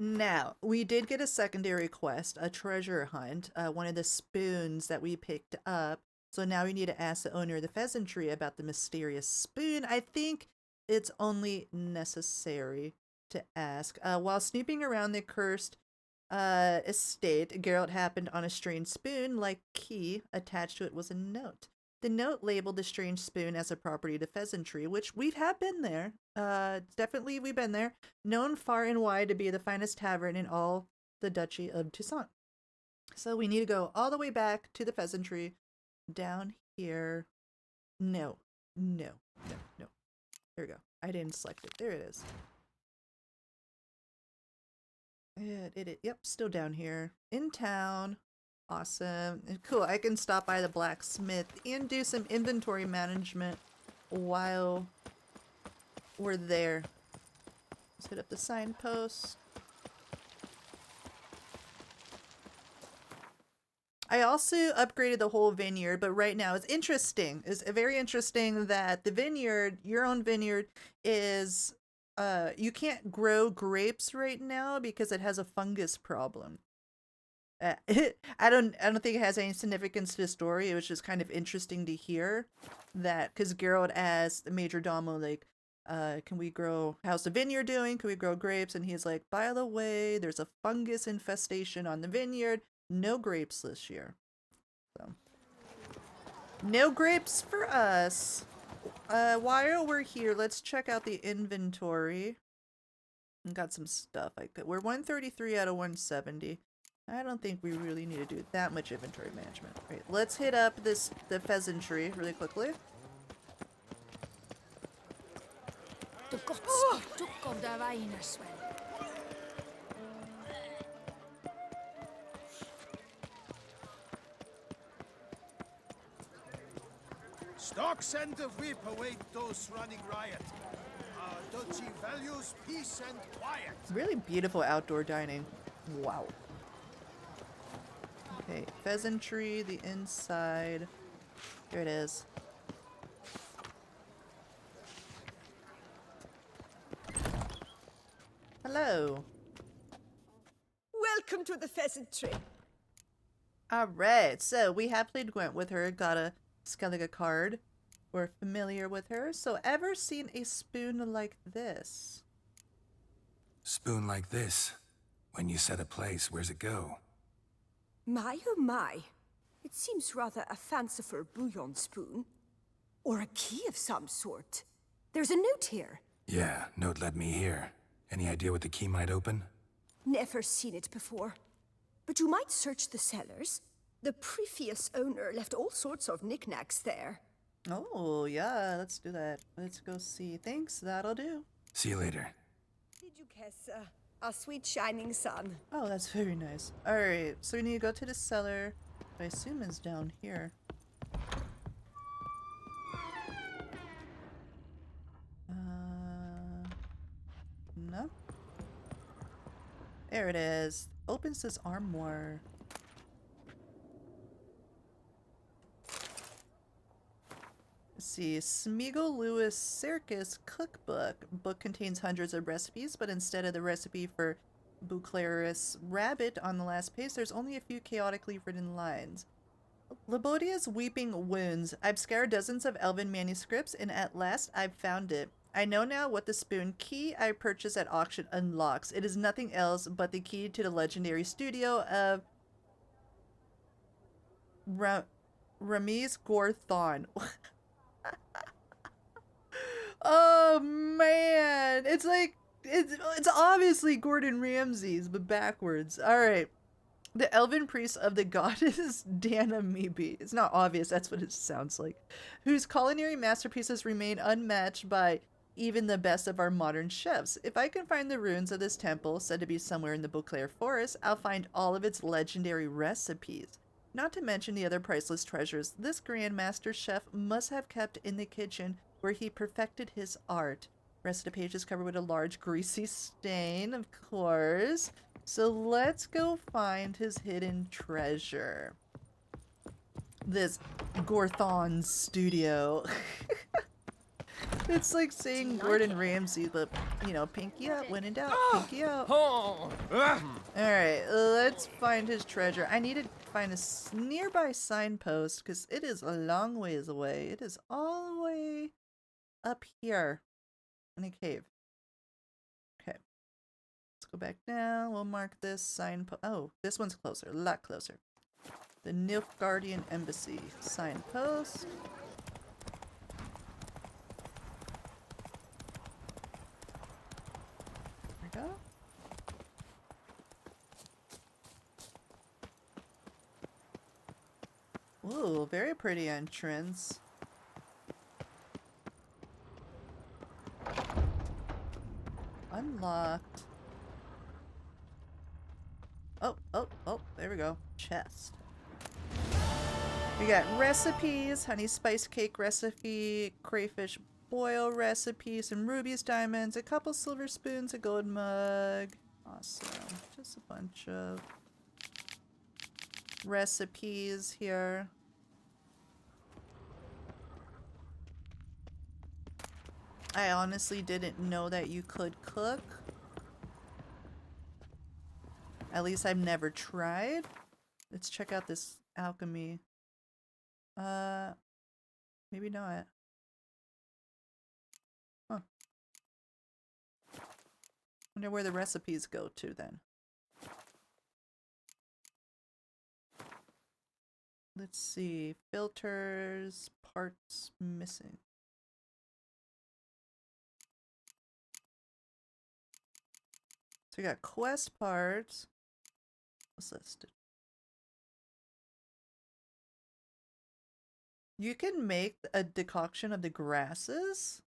Now, we did get a secondary quest, a treasure hunt, one of the spoons that we picked up. So now we need to ask the owner of the pheasantry about the mysterious spoon. I think it's only necessary to ask. While snooping around the cursed estate, Geralt happened on a strange spoon-like key. Attached to it was a note. The note labeled the strange spoon as a property of the pheasantry, which we have been there. Definitely we've been there. Known far and wide to be the finest tavern in all the Duchy of Toussaint. So we need to go all the way back to the pheasantry, down here. No, no, no, no. There we go. I didn't select it. There it is. Yep, still down here. In town. Awesome. Cool, I can stop by the blacksmith and do some inventory management while we're there. Let's hit up the signpost. I also upgraded the whole vineyard, but right now it's interesting. It's very interesting that the vineyard, your own vineyard, is you can't grow grapes right now because it has a fungus problem. I don't think it has any significance to the story. It was just kind of interesting to hear that, because Geralt asked the major domo, like, can we grow, how's the vineyard doing? Can we grow grapes? And he's like, by the way, there's a fungus infestation on the vineyard. No grapes this year. So no grapes for us. While we're here, let's check out the inventory. Got some stuff I could. We're 133 out of 170. I don't think we really need to do that much inventory management. Right, let's hit up the pheasantry really quickly. Stocks and the whip await those running riot. Our duchy values peace and quiet. Really beautiful outdoor dining. Wow. Okay, pheasantry, the inside. There it is. Hello. Welcome to the pheasantry. Alright, so we have played Gwent with her, got a Skellige card. We're familiar with her, so ever seen a spoon like this? Spoon like this. When you set a place, where's it go? My oh my. It seems rather a fanciful bouillon spoon. Or a key of some sort. There's a note here. Yeah, note led me here. Any idea what the key might open? Never seen it before. But you might search the cellars. The previous owner left all sorts of knickknacks there. Oh, yeah, let's do that. Let's go see. Thanks, that'll do. See you later. Did you guess, our sweet shining sun? Oh, that's very nice. Alright, so we need to go to the cellar. I assume it's down here. No? There it is. Opens this armoire. Let's see. Smeagol Lewis Circus Cookbook. Book contains hundreds of recipes, but instead of the recipe for Beauclair's rabbit on the last page, there's only a few chaotically written lines. Labodia's Weeping Wounds. I've scoured dozens of elven manuscripts, and at last I've found it. I know now what the spoon key I purchased at auction unlocks. It is nothing else but the key to the legendary studio of Ramiz Gorthon. Oh man, it's like it's obviously Gordon Ramsay's, but backwards. All right, the elven priest of the goddess Danamibi. It's not obvious. That's what it sounds like. Whose culinary masterpieces remain unmatched by even the best of our modern chefs. If I can find the ruins of this temple, said to be somewhere in the Beauclair forest, I'll find all of its legendary recipes. Not to mention the other priceless treasures this Grandmaster Chef must have kept in the kitchen where he perfected his art. Rest of the page is covered with a large greasy stain, of course. So let's go find his hidden treasure. This Gorthon's studio. It's like saying Gordon Ramsay, but, you know, pinky up, when in doubt, pinky out. Oh. Alright, let's find his treasure. I need to find a nearby signpost, because it is a long ways away. It is all the way up here in a cave. Okay. Let's go back down. We'll mark this signpost. Oh, this one's closer, a lot closer. The Nilfgaardian Embassy signpost. There we go. Ooh, very pretty entrance. Unlocked. Oh, there we go. Chest. We got recipes, honey spice cake recipe, crayfish boil recipe, some rubies, diamonds, a couple silver spoons, a gold mug. Awesome. Just a bunch of recipes here. I honestly didn't know that you could cook. At least I've never tried. Let's check out this alchemy. Maybe not. Huh. Wonder where the recipes go to then. Let's see. Filters, parts missing. So we got quest parts. What's listed? You can make a decoction of the grasses.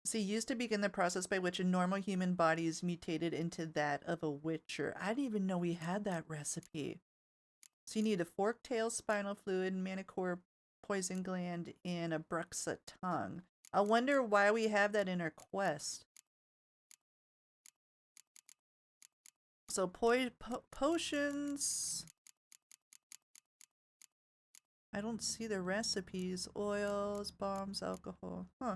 See, used to begin the process by which a normal human body is mutated into that of a witcher. I didn't even know we had that recipe. So you need a forked tail, spinal fluid, manicore, poison gland, and a bruxa tongue. I wonder why we have that in our quest. So potions. I don't see the recipes. Oils, bombs, alcohol. Huh.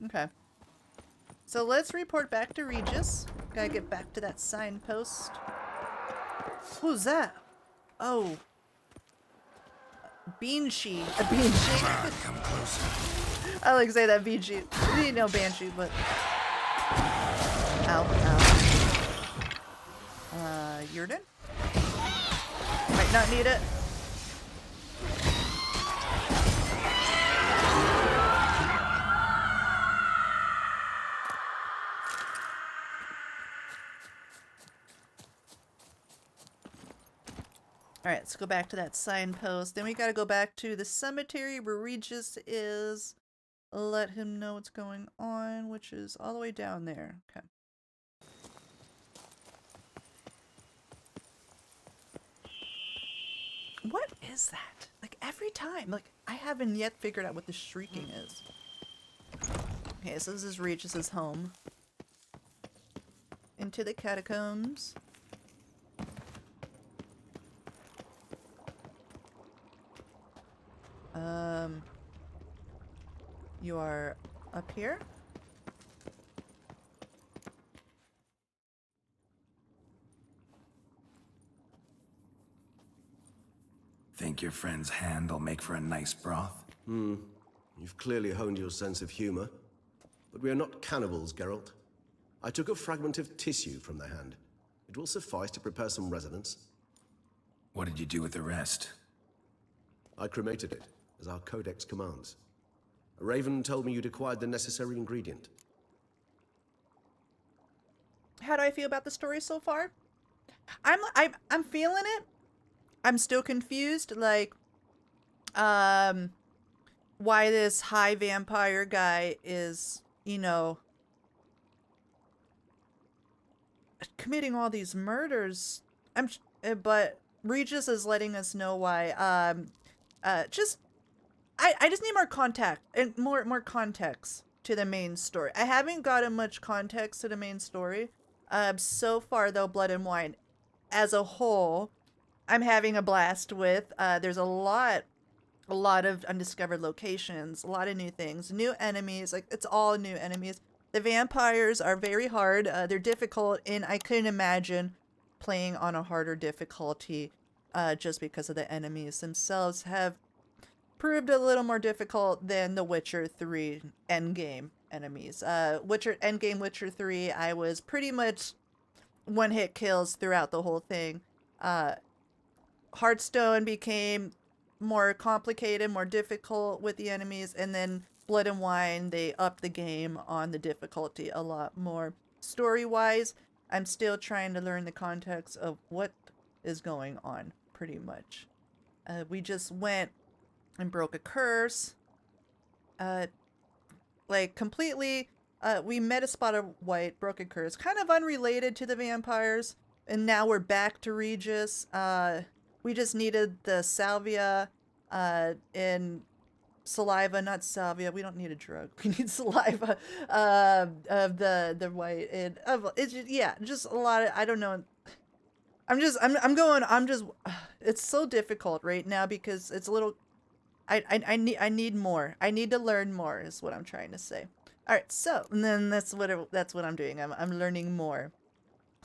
Okay. So let's report back to Regis. Gotta get back to that signpost. Who's that? Oh. Bean sheet. A bean sheet. Come closer. I like to say that bean sheet. We didn't know banshee, but. Ow, ow. Yurden? Might not need it. Alright, let's go back to that signpost. Then we gotta go back to the cemetery where Regis is. Let him know what's going on, which is all the way down there. Okay. What is that? Like every time, like I haven't yet figured out what the shrieking is. Okay, so this is Regis's home. Into the catacombs. You are up here? Think your friend's hand will make for a nice broth? You've clearly honed your sense of humor. But we are not cannibals, Geralt. I took a fragment of tissue from the hand. It will suffice to prepare some resonance. What did you do with the rest? I cremated it, as our codex commands. A raven told me you'd acquired the necessary ingredient. How do I feel about the story so far? I'm feeling it. I'm still confused, like, why this high vampire guy is, you know, committing all these murders. But Regis is letting us know why. I just need more contact and more context to the main story. I haven't gotten much context to the main story. So far, though, Blood and Wine, as a whole, I'm having a blast with. There's a lot of undiscovered locations, a lot of new things, new enemies. Like it's all new enemies. The vampires are very hard. They're difficult, and I couldn't imagine playing on a harder difficulty, just because of the enemies themselves have proved a little more difficult than the Witcher 3 endgame enemies. Witcher 3, I was pretty much one hit kills throughout the whole thing. Hearthstone became more complicated, more difficult with the enemies, and then Blood and Wine, they upped the game on the difficulty a lot more. Story wise, I'm still trying to learn the context of what is going on, pretty much. We just went and broke a curse. Like completely, we met a spot of white, broke a curse, kind of unrelated to the vampires, and now we're back to Regis. We just needed the salvia, and saliva, not salvia. We don't need a drug. We need saliva, of the white, and it's just, yeah, just a lot of, I don't know. I'm just, it's so difficult right now because it's a little, I need more. I need to learn more is what I'm trying to say. All right, so and then that's what I'm doing. I'm learning more.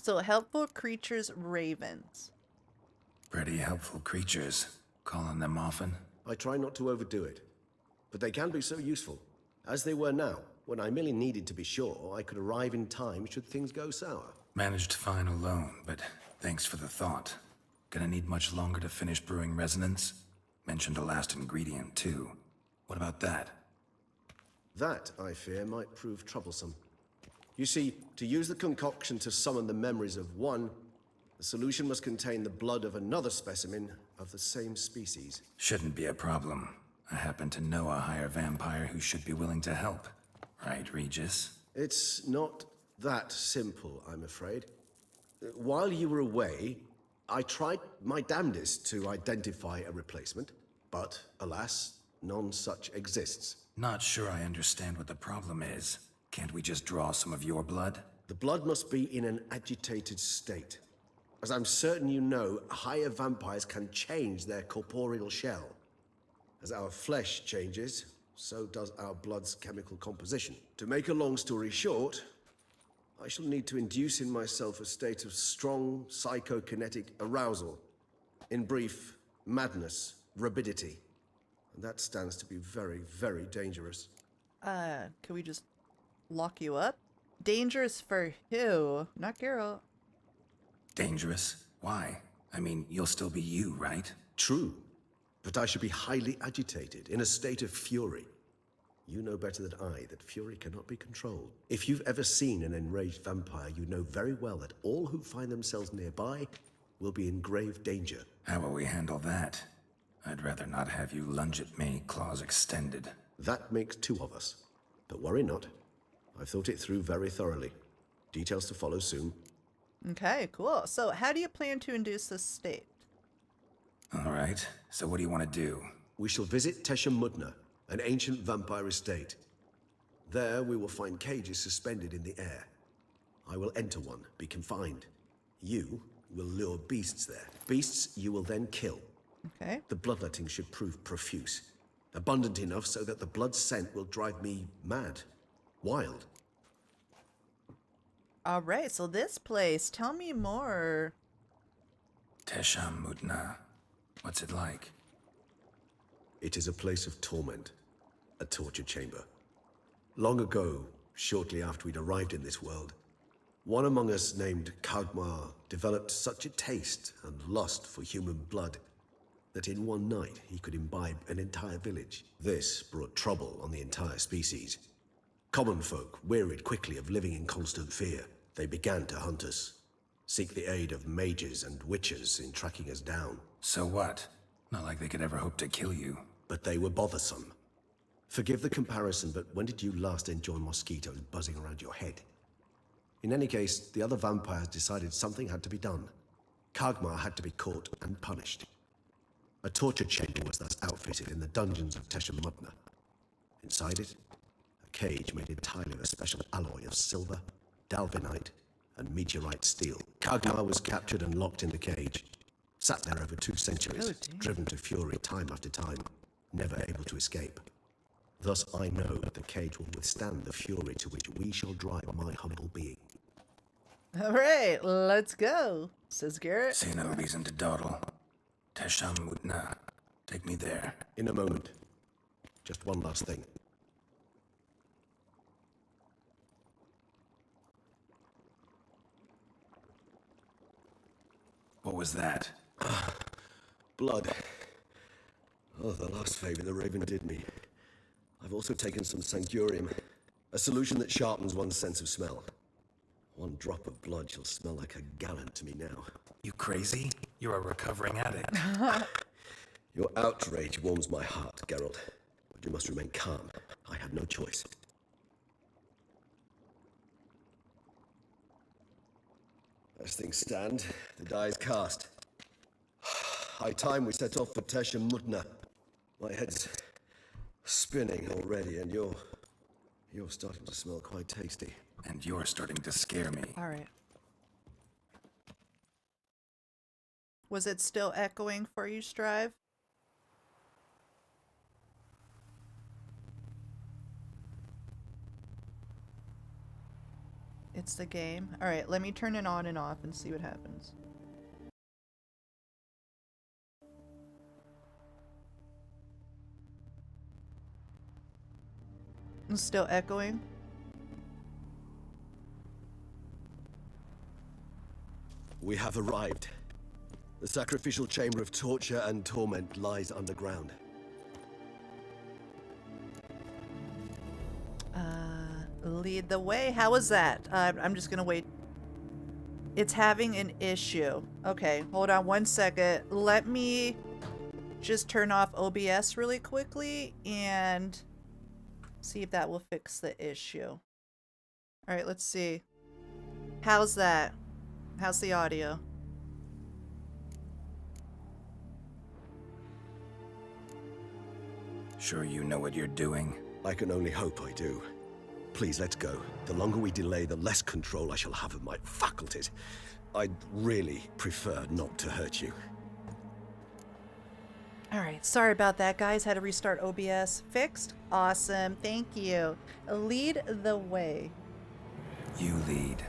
So helpful creatures, ravens. Pretty helpful creatures. Calling them often? I try not to overdo it, but they can be so useful, as they were now, when I merely needed to be sure I could arrive in time should things go sour. Managed fine alone, but thanks for the thought. Gonna need much longer to finish brewing resonance? Mentioned a last ingredient, too. What about that? That, I fear, might prove troublesome. You see, to use the concoction to summon the memories of one, the solution must contain the blood of another specimen of the same species. Shouldn't be a problem. I happen to know a higher vampire who should be willing to help. Right, Regis? It's not that simple, I'm afraid. While you were away, I tried my damnedest to identify a replacement, but alas, none such exists. Not sure I understand what the problem is. Can't we just draw some of your blood? The blood must be in an agitated state. As I'm certain you know, higher vampires can change their corporeal shell. As our flesh changes, so does our blood's chemical composition. To make a long story short, I shall need to induce in myself a state of strong psychokinetic arousal. In brief, madness, rabidity. And that stands to be very, very dangerous. Can we just lock you up? Dangerous for who? Not Geralt. Dangerous? Why? I mean, you'll still be you, right? True, but I should be highly agitated, in a state of fury. You know better than I that fury cannot be controlled. If you've ever seen an enraged vampire, you know very well that all who find themselves nearby will be in grave danger. How will we handle that? I'd rather not have you lunge at me, claws extended. That makes two of us. But worry not. I've thought it through very thoroughly. Details to follow soon. Okay, cool. So how do you plan to induce this state? All right, so what do you want to do? We shall visit Tesha Mudna, an ancient vampire estate. There we will find cages suspended in the air. I will enter one, be confined. You will lure beasts there. Beasts you will then kill. Okay. The bloodletting should prove profuse. Abundant enough so that the blood scent will drive me mad. Wild. All right, so this place, tell me more. Tesha Mudna. What's it like? It is a place of torment. A torture chamber. Long ago, shortly after we'd arrived in this world, one among us named Kagmar developed such a taste and lust for human blood that in one night he could imbibe an entire village. This brought trouble on the entire species. Common folk wearied quickly of living in constant fear. They began to hunt us, seek the aid of mages and witches in tracking us down. So what? Not like they could ever hope to kill you. But they were bothersome. Forgive the comparison, but when did you last enjoy mosquitoes buzzing around your head? In any case, the other vampires decided something had to be done. Kagmar had to be caught and punished. A torture chamber was thus outfitted in the dungeons of Tesha Mudna. Inside it, a cage made entirely of a special alloy of silver, dalvinite, and meteorite steel. Kagmar was captured and locked in the cage. Sat there over 2 centuries, Oh, damn. driven to fury time after time, never able to escape. Thus I know that the cage will withstand the fury to which we shall drive my humble being. All right, let's go, says Garrett. See no reason to dawdle. Tesham Mutna. Take me there. In a moment. Just one last thing. What was that? Blood. Oh, the last favor the Raven did me. I've also taken some Sancurium, a solution that sharpens one's sense of smell. One drop of blood shall smell like a gallon to me now. You crazy? You're a recovering addict. Your outrage warms my heart, Geralt. But you must remain calm. I had no choice. As things stand, the die is cast. High time we set off for Tesha Mutna. My head's spinning already, and you're starting to smell quite tasty. And you're starting to scare me. All right. Was it still echoing for you, Strive? It's the game. All right, let me turn it on and off and see what happens. It's still echoing. We have arrived. The sacrificial chamber of torture and torment lies underground. Lead the way. How was that? I'm just gonna wait. It's having an issue. Okay, hold on 1 second. Let me just turn off OBS really quickly and see if that will fix the issue. All right, let's see. How's that? How's the audio? Sure you know what you're doing? I can only hope I do. Please, let's go. The longer we delay, the less control I shall have of my faculties. I'd really prefer not to hurt you. All right, sorry about that, guys. Had to restart OBS. Fixed? Awesome. Thank you. Lead the way. You lead.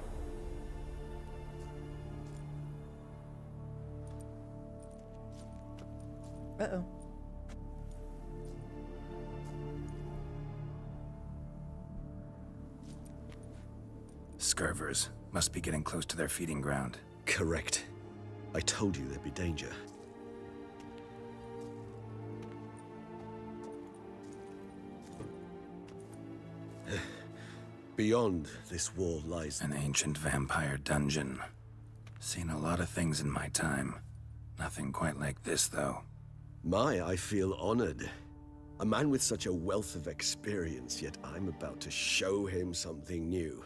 Uh-oh. Scurvers must be getting close to their feeding ground. Correct. I told you there'd be danger. Beyond this wall lies An ancient vampire dungeon. Seen a lot of things in my time. Nothing quite like this, though. I feel honored. A man with such a wealth of experience, yet I'm about to show him something new.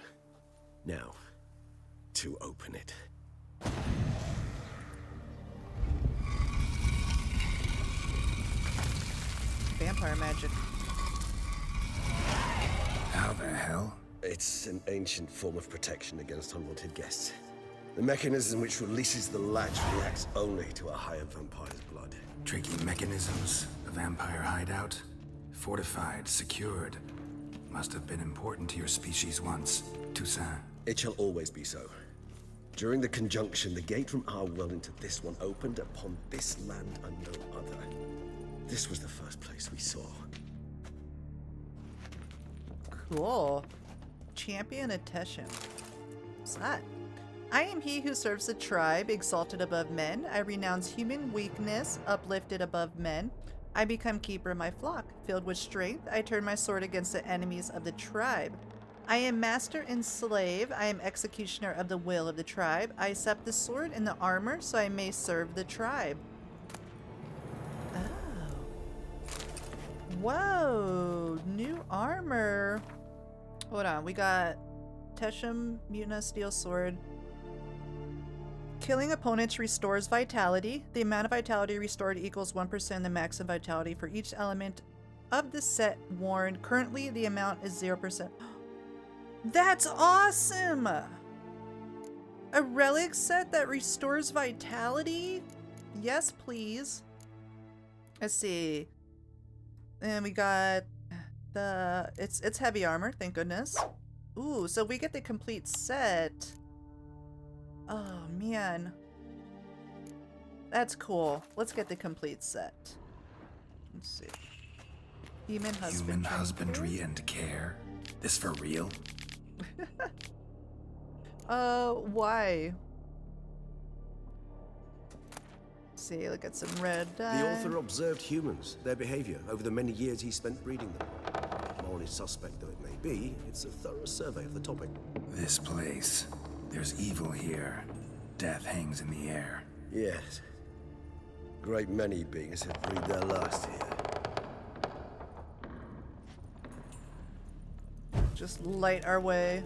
Now, to open it. Vampire magic. How the hell? It's an ancient form of protection against unwanted guests. The mechanism which releases the latch reacts only to a higher vampire's blood. Tricky mechanisms, a vampire hideout. Fortified, secured. Must have been important to your species once, Toussaint. It shall always be so. During the conjunction, the gate from our world into this one opened upon this land and no other. This was the first place we saw. Cool. Champion of Teshem. What's that? I am he who serves the tribe, exalted above men. I renounce human weakness, uplifted above men. I become keeper of my flock. Filled with strength, I turn my sword against the enemies of the tribe. I am master and slave. I am executioner of the will of the tribe. I accept the sword and the armor so I may serve the tribe. Oh. Whoa. New armor. Hold on. We got Teshem, Mutna, Steel Sword. Killing opponents restores vitality. The amount of vitality restored equals 1% the maximum vitality for each element of the set worn. Currently, the amount is 0%. That's awesome! A relic set that restores vitality? Yes, please. Let's see. And we got the it's heavy armor, thank goodness. Ooh, so we get the complete set. Oh man. That's cool. Let's get the complete set. Let's see. Human Husbandry and care. This for real? Why? Let's see, look at some red dye. The author observed humans, their behavior, over the many years he spent breeding them. Morally suspect though it may be, it's a thorough survey of the topic. This place. There's evil here. Death hangs in the air. Yes. Great many beings have breathed their last here. Just light our way.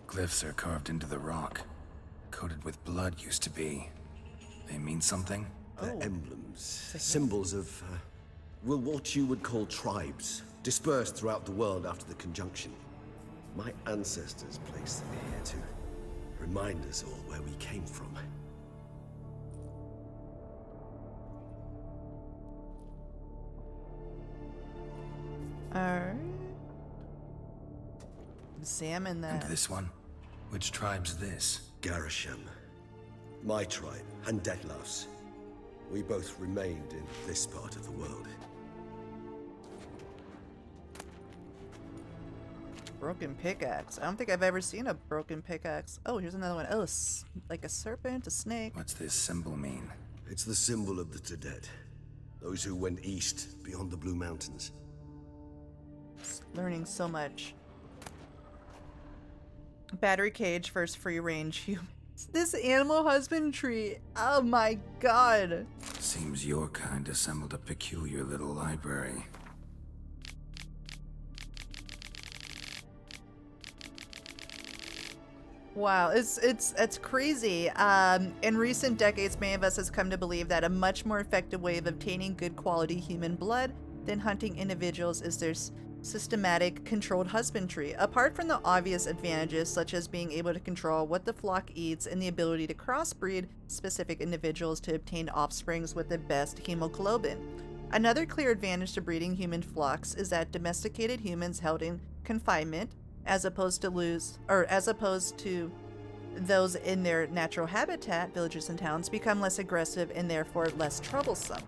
Glyphs are carved into the rock. Coated with blood used to be. They mean something? They're emblems, symbols of, well, what you would call tribes, dispersed throughout the world after the conjunction. My ancestors placed them here to remind us all where we came from. Alright. Examine that. And this one? Which tribe's this? Garisham. My tribe, and Detlef's. We both remained in this part of the world. Broken pickaxe. I don't think I've ever seen a broken pickaxe. Oh, here's another one. Oh, like a serpent, a snake. What's this symbol mean? It's the symbol of the Tadet. Those who went east, beyond the Blue Mountains. Learning so much. Battery cage first free range humans. This animal husbandry. Oh my god. Seems your kind assembled a peculiar little library. Wow, it's crazy. In recent decades, many of us has come to believe that a much more effective way of obtaining good quality human blood than hunting individuals is their systematic, controlled husbandry. Apart from the obvious advantages, such as being able to control what the flock eats and the ability to crossbreed specific individuals to obtain offsprings with the best hemoglobin. Another clear advantage to breeding human flocks is that domesticated humans held in confinement, as opposed to those in their natural habitat, villages and towns, become less aggressive and therefore less troublesome.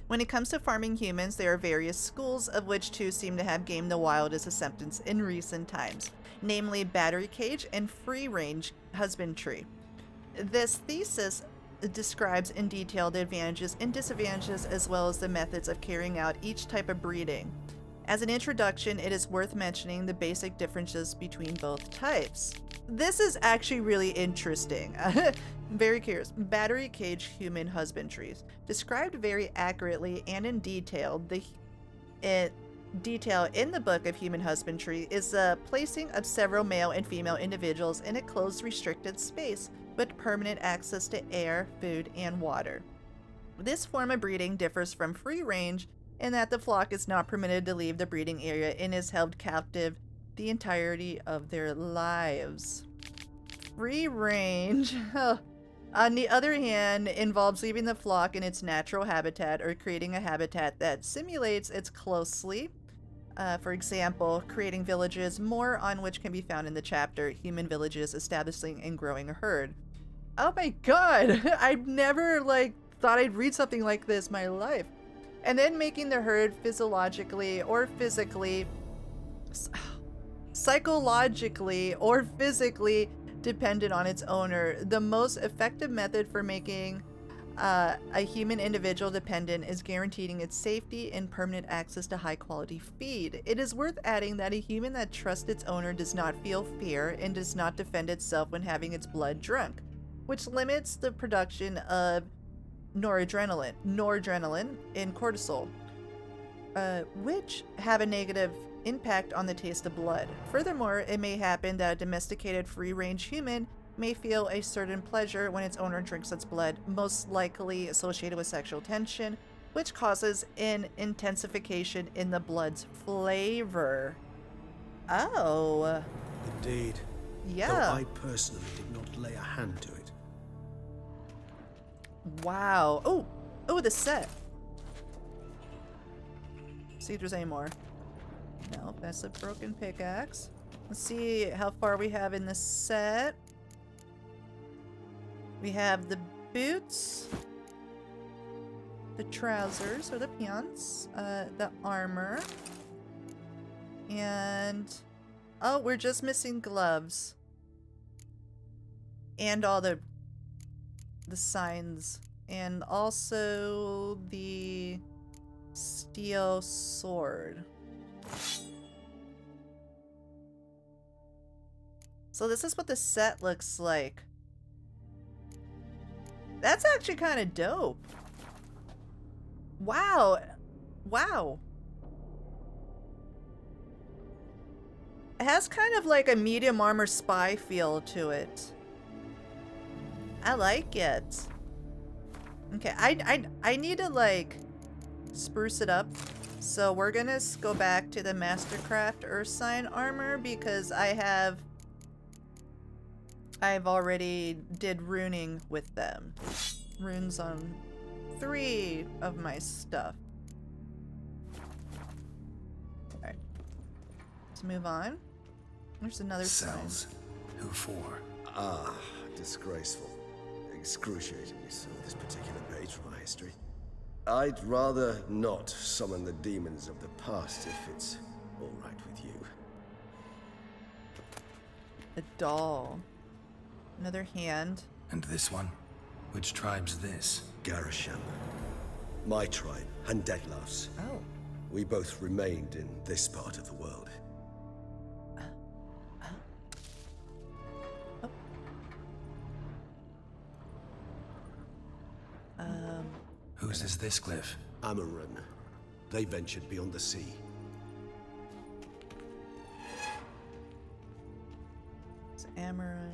When it comes to farming humans, there are various schools, of which two seem to have gained the wildest acceptance in recent times, namely battery cage and free-range husbandry. This thesis describes in detail the advantages and disadvantages as well as the methods of carrying out each type of breeding. As an introduction, it is worth mentioning the basic differences between both types. This is actually really interesting. Very curious. Battery cage human husbandry. Described very accurately and in detail, detail in the Book of Human Husbandry is the placing of several male and female individuals in a closed, restricted space with permanent access to air, food, and water. This form of breeding differs from free range in that the flock is not permitted to leave the breeding area and is held captive the entirety of their lives. Free range, on the other hand, involves leaving the flock in its natural habitat or creating a habitat that simulates it closely. For example, creating villages, more on which can be found in the chapter Human Villages Establishing and Growing a Herd. Oh my god, I've never thought I'd read something like this in my life. And then making the herd physiologically or physically, psychologically or physically dependent on its owner. The most effective method for making a human individual dependent is guaranteeing its safety and permanent access to high quality feed. It is worth adding that a human that trusts its owner does not feel fear and does not defend itself when having its blood drunk, which limits the production of noradrenaline and cortisol, which have a negative impact on the taste of blood. Furthermore, it may happen that a domesticated free-range human may feel a certain pleasure when its owner drinks its blood, most likely associated with sexual tension, which causes an intensification in the blood's flavor. Oh. Indeed. Yeah. Though I personally did not lay a hand to it. Wow. Oh. Oh, the set. See if there's any more. No, that's a broken pickaxe. Let's see how far we have in the set. We have the boots, the trousers or the pants, the armor, and oh, we're just missing gloves and all the signs, and also the steel sword. So this is what the set looks like. That's actually kind of dope. Wow. Wow. It has kind of like a medium armor spy feel to it. I like it. Okay, I need to like spruce it up. So we're gonna go back to the Mastercraft Earth Sign armor because I've already did runing with them. Runes on 3 of my stuff. Alright. Let's move on. There's another Cells. Who for? Ah, disgraceful. Excruciatingly so, this particular page from our history. I'd rather not summon the demons of the past if it's all right with you. A doll. Another hand. And this one? Which tribe's this? Garasham. My tribe, and Deadloves. Oh. We both remained in this part of the world. Whose is this glyph? Amaran. They ventured beyond the sea. It's Amaran.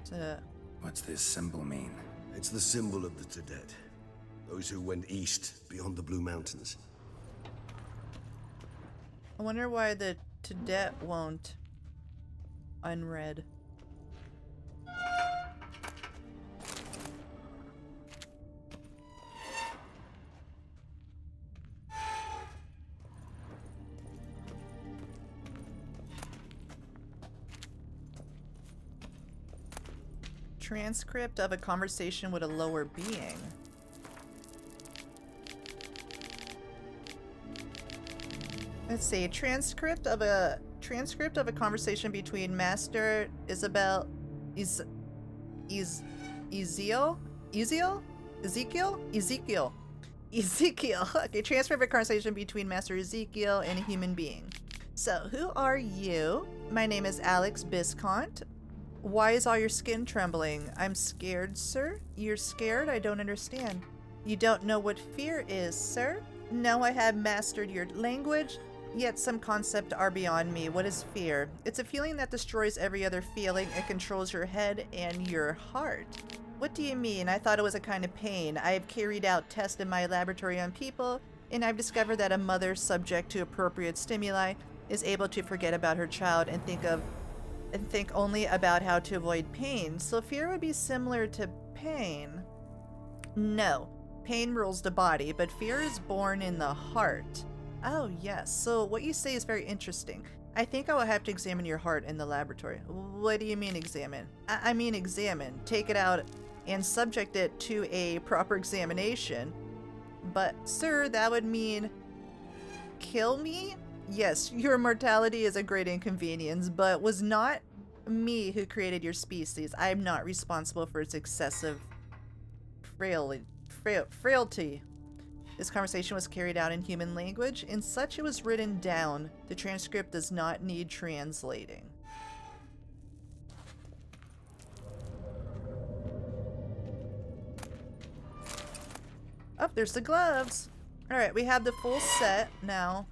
It's a... What's this symbol mean? It's the symbol of the Tedet. Those who went east beyond the Blue Mountains. I wonder why the Tedet won't unread. Transcript of a conversation with a lower being. Let's see, transcript of a conversation between Master Ezekiel. Okay, transcript of a conversation between Master Ezekiel and a human being. So, who are you? My name is Alex Biscont. Why is all your skin trembling? I'm scared, sir. You're scared? I don't understand. You don't know what fear is, sir? No, I have mastered your language, yet some concepts are beyond me. What is fear? It's a feeling that destroys every other feeling. It controls your head and your heart. What do you mean? I thought it was a kind of pain. I have carried out tests in my laboratory on people, and I've discovered that a mother subject to appropriate stimuli is able to forget about her child and think only about how to avoid pain. So fear would be similar to pain. No, pain rules the body, but fear is born in the heart. Oh yes, so what you say is very interesting. I think I will have to examine your heart in the laboratory. What do you mean examine? I mean examine. Take it out and subject it to a proper examination. But sir, that would mean kill me? Yes, your mortality is a great inconvenience, but was not me who created your species. I am not responsible for its excessive frailty. This conversation was carried out in human language, and such it was written down. The transcript does not need translating. Oh, there's the gloves. Alright, we have the full set now.